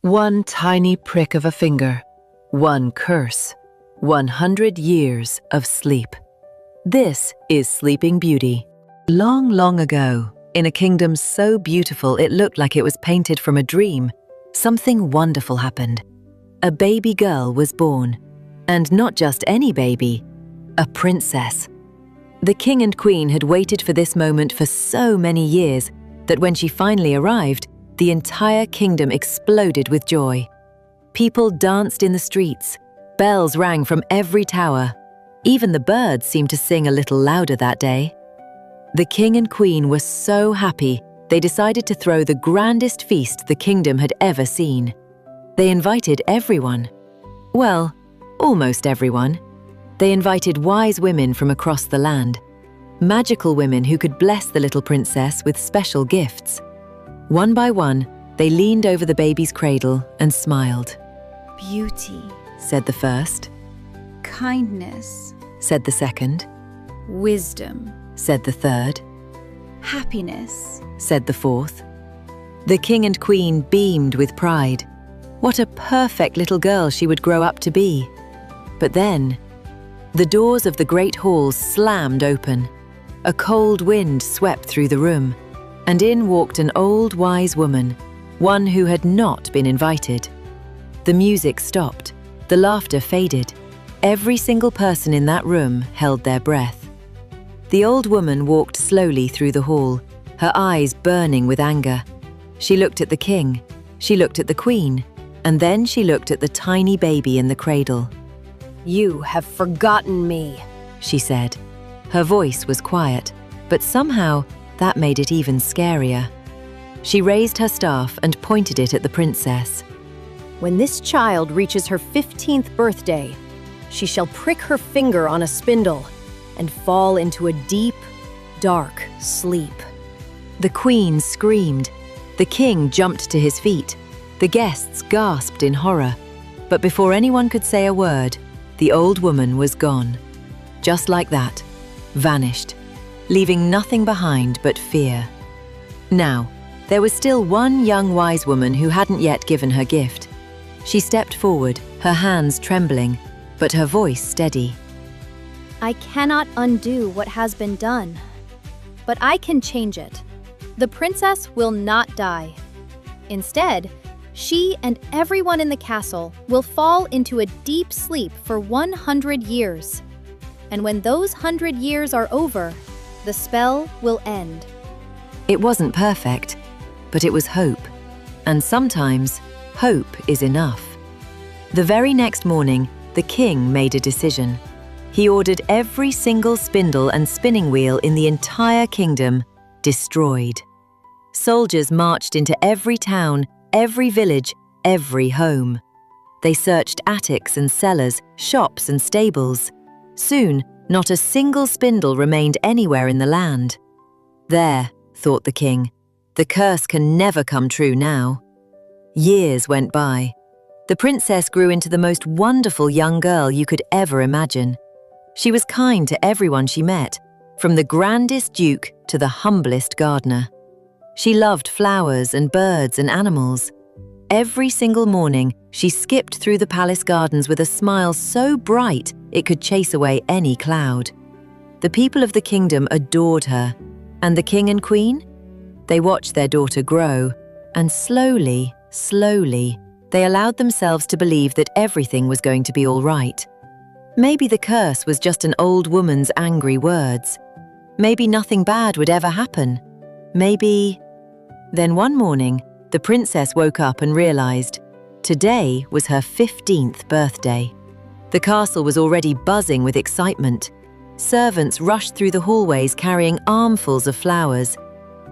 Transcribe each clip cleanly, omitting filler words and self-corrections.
One tiny prick of a finger, one curse, 100 years of sleep. This is Sleeping Beauty. Long, long ago, in a kingdom so beautiful it looked like it was painted from a dream, something wonderful happened. A baby girl was born, and not just any baby, a princess. The king and queen had waited for this moment for so many years that when she finally arrived, the entire kingdom exploded with joy. People danced in the streets, bells rang from every tower. Even the birds seemed to sing a little louder that day. The king and queen were so happy, they decided to throw the grandest feast the kingdom had ever seen. They invited everyone. Well, almost everyone. They invited wise women from across the land, magical women who could bless the little princess with special gifts. One by one, they leaned over the baby's cradle and smiled. "Beauty," said the first. "Kindness," said the second. "Wisdom," said the third. "Happiness," said the fourth. The king and queen beamed with pride. What a perfect little girl she would grow up to be. But then, the doors of the great hall slammed open. A cold wind swept through the room, and in walked an old wise woman, one who had not been invited. The music stopped, the laughter faded. Every single person in that room held their breath. The old woman walked slowly through the hall, her eyes burning with anger. She looked at the king, she looked at the queen, and then she looked at the tiny baby in the cradle. "You have forgotten me," she said. Her voice was quiet, but somehow that made it even scarier. She raised her staff and pointed it at the princess. "When this child reaches her 15th birthday, she shall prick her finger on a spindle and fall into a deep, dark sleep." The queen screamed. The king jumped to his feet. The guests gasped in horror. But before anyone could say a word, the old woman was gone. Just like that, vanished, leaving nothing behind but fear. Now, there was still one young wise woman who hadn't yet given her gift. She stepped forward, her hands trembling, but her voice steady. "I cannot undo what has been done, but I can change it. The princess will not die. Instead, she and everyone in the castle will fall into a deep sleep for 100 years. And when those 100 years are over, the spell will end." It wasn't perfect, but it was hope. And sometimes, hope is enough. The very next morning, the king made a decision. He ordered every single spindle and spinning wheel in the entire kingdom destroyed. Soldiers marched into every town, every village, every home. They searched attics and cellars, shops and stables. Soon, not a single spindle remained anywhere in the land. There, thought the king, the curse can never come true now. Years went by. The princess grew into the most wonderful young girl you could ever imagine. She was kind to everyone she met, from the grandest duke to the humblest gardener. She loved flowers and birds and animals. Every single morning, she skipped through the palace gardens with a smile so bright it could chase away any cloud. The people of the kingdom adored her, and the king and queen? They watched their daughter grow, and slowly, slowly, they allowed themselves to believe that everything was going to be all right. Maybe the curse was just an old woman's angry words. Maybe nothing bad would ever happen. Maybe... Then one morning, the princess woke up and realized today was her 15th birthday. The castle was already buzzing with excitement. Servants rushed through the hallways carrying armfuls of flowers.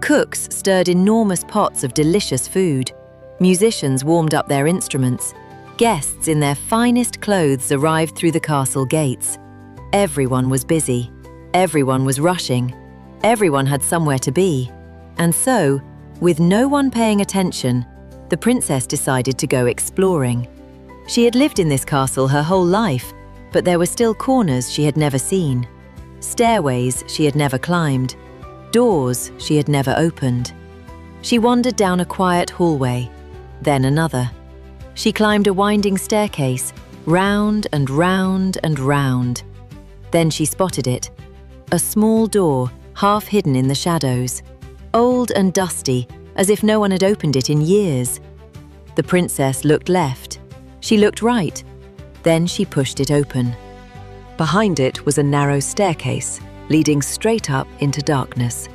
Cooks stirred enormous pots of delicious food. Musicians warmed up their instruments. Guests in their finest clothes arrived through the castle gates. Everyone was busy. Everyone was rushing. Everyone had somewhere to be. And so, with no one paying attention, the princess decided to go exploring. She had lived in this castle her whole life, but there were still corners she had never seen, stairways she had never climbed, doors she had never opened. She wandered down a quiet hallway, then another. She climbed a winding staircase, round and round and round. Then she spotted it. A small door, half hidden in the shadows. Old and dusty, as if no one had opened it in years. The princess looked left. She looked right. Then she pushed it open. Behind it was a narrow staircase, leading straight up into darkness.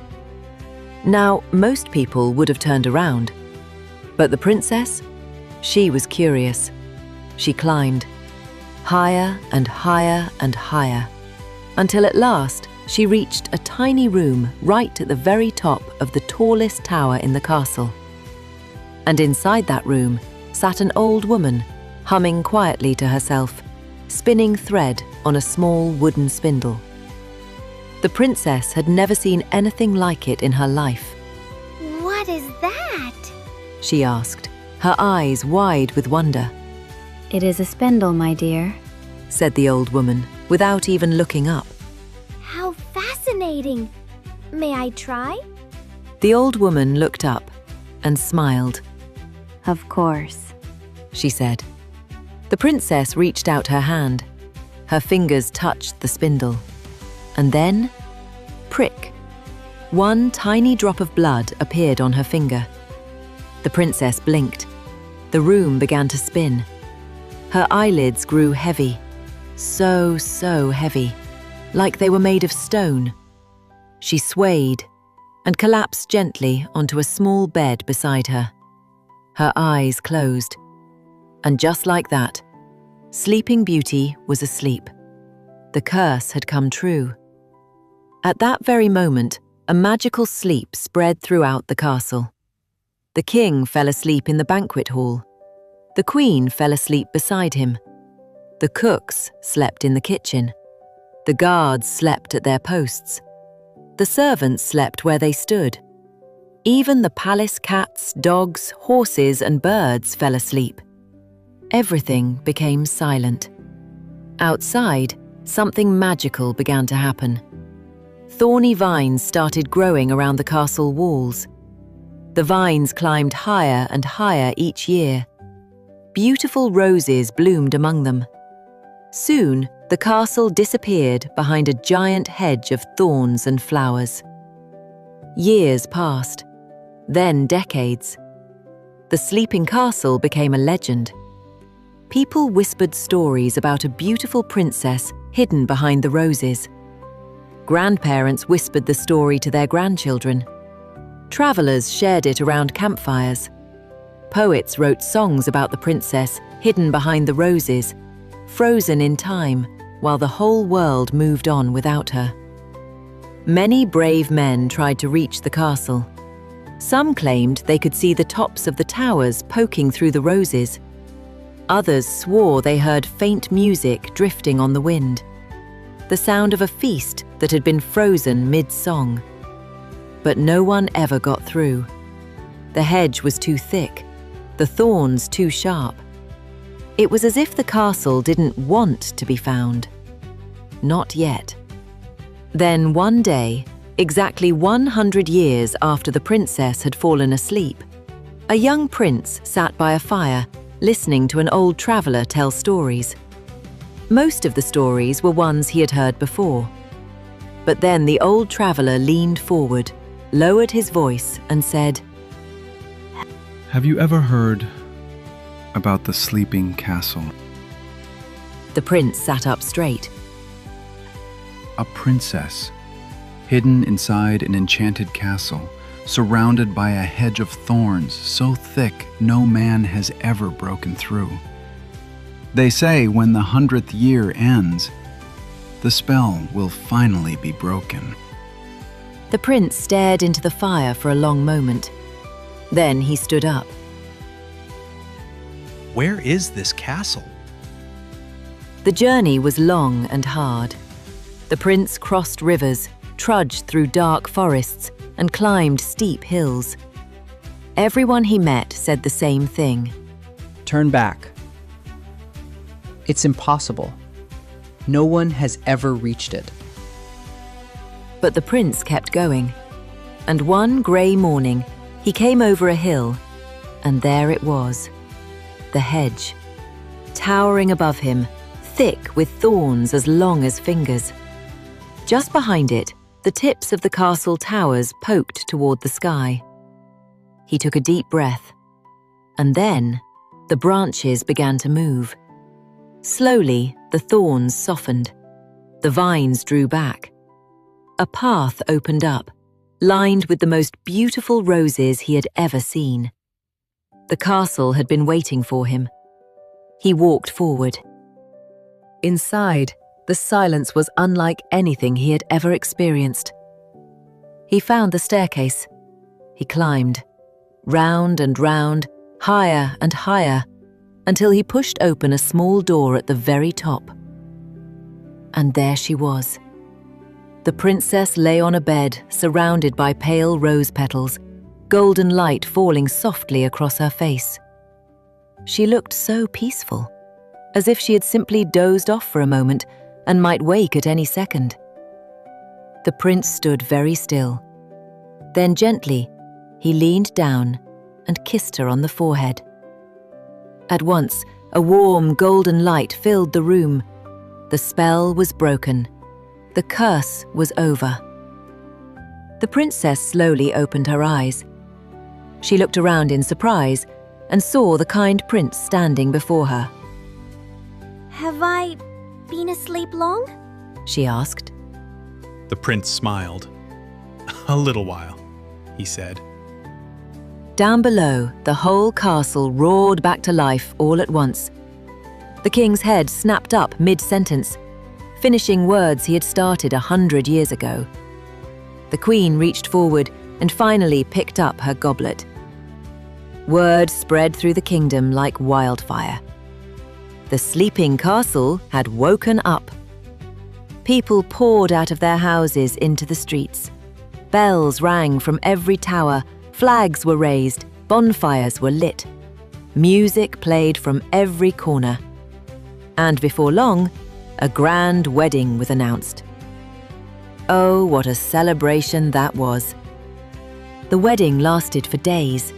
Now, most people would have turned around. But the princess? She was curious. She climbed. Higher and higher and higher. Until at last, she reached a tiny room right at the very top of the tallest tower in the castle. And inside that room sat an old woman, humming quietly to herself, spinning thread on a small wooden spindle. The princess had never seen anything like it in her life. What is that? She asked, her eyes wide with wonder. It is a spindle, my dear, said the old woman, without even looking up. How fascinating! May I try? The old woman looked up and smiled. Of course, she said. The princess reached out her hand. Her fingers touched the spindle. And then, prick. One tiny drop of blood appeared on her finger. The princess blinked. The room began to spin. Her eyelids grew heavy. So heavy, like they were made of stone. She swayed and collapsed gently onto a small bed beside her. Her eyes closed. And just like that, Sleeping Beauty was asleep. The curse had come true. At that very moment, a magical sleep spread throughout the castle. The king fell asleep in the banquet hall. The queen fell asleep beside him. The cooks slept in the kitchen. The guards slept at their posts. The servants slept where they stood. Even the palace cats, dogs, horses, and birds fell asleep. Everything became silent. Outside, something magical began to happen. Thorny vines started growing around the castle walls. The vines climbed higher and higher each year. Beautiful roses bloomed among them. Soon, the castle disappeared behind a giant hedge of thorns and flowers. Years passed, then decades. The sleeping castle became a legend. People whispered stories about a beautiful princess hidden behind the roses. Grandparents whispered the story to their grandchildren. Travelers shared it around campfires. Poets wrote songs about the princess hidden behind the roses, frozen in time while the whole world moved on without her. Many brave men tried to reach the castle. Some claimed they could see the tops of the towers poking through the roses. Others swore they heard faint music drifting on the wind, the sound of a feast that had been frozen mid-song. But no one ever got through. The hedge was too thick, the thorns too sharp. It was as if the castle didn't want to be found. Not yet. Then one day, exactly 100 years after the princess had fallen asleep, a young prince sat by a fire, listening to an old traveler tell stories. Most of the stories were ones he had heard before. But then the old traveler leaned forward, lowered his voice, and said, "Have you ever heard about the sleeping castle?" The prince sat up straight. A princess, hidden inside an enchanted castle, surrounded by a hedge of thorns so thick no man has ever broken through. They say when the 100th year ends, the spell will finally be broken. The prince stared into the fire for a long moment. Then he stood up. Where is this castle? The journey was long and hard. The prince crossed rivers, trudged through dark forests, and climbed steep hills. Everyone he met said the same thing. Turn back. It's impossible. No one has ever reached it. But the prince kept going. And one grey morning, he came over a hill, and there it was. the hedge, towering above him, thick with thorns as long as fingers. Just behind it, the tips of the castle towers poked toward the sky. He took a deep breath, and then the branches began to move. Slowly, the thorns softened. The vines drew back. A path opened up, lined with the most beautiful roses he had ever seen. The castle had been waiting for him. He walked forward. Inside, the silence was unlike anything he had ever experienced. He found the staircase. He climbed, round and round, higher and higher, until he pushed open a small door at the very top. And there she was. The princess lay on a bed surrounded by pale rose petals, golden light falling softly across her face. She looked so peaceful, as if she had simply dozed off for a moment and might wake at any second. The prince stood very still. Then gently, he leaned down and kissed her on the forehead. At once, a warm golden light filled the room. The spell was broken. The curse was over. The princess slowly opened her eyes. She looked around in surprise and saw the kind prince standing before her. Have I been asleep long? She asked. The prince smiled. "A little while," he said. Down below, the whole castle roared back to life all at once. The king's head snapped up mid-sentence, finishing words he had started 100 years ago. The queen reached forward and finally picked up her goblet. Word spread through the kingdom like wildfire. The sleeping castle had woken up. People poured out of their houses into the streets. Bells rang from every tower, flags were raised, bonfires were lit. Music played from every corner. And before long, a grand wedding was announced. Oh, what a celebration that was! The wedding lasted for days.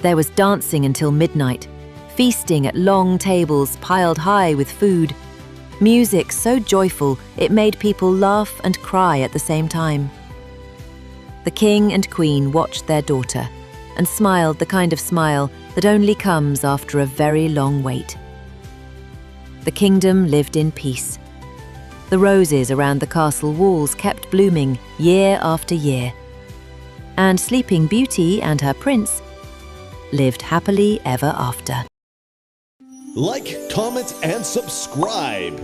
There was dancing until midnight, feasting at long tables piled high with food, music so joyful it made people laugh and cry at the same time. The king and queen watched their daughter and smiled the kind of smile that only comes after a very long wait. The kingdom lived in peace. The roses around the castle walls kept blooming year after year. And Sleeping Beauty and her prince lived happily ever after. Like, comment, and subscribe.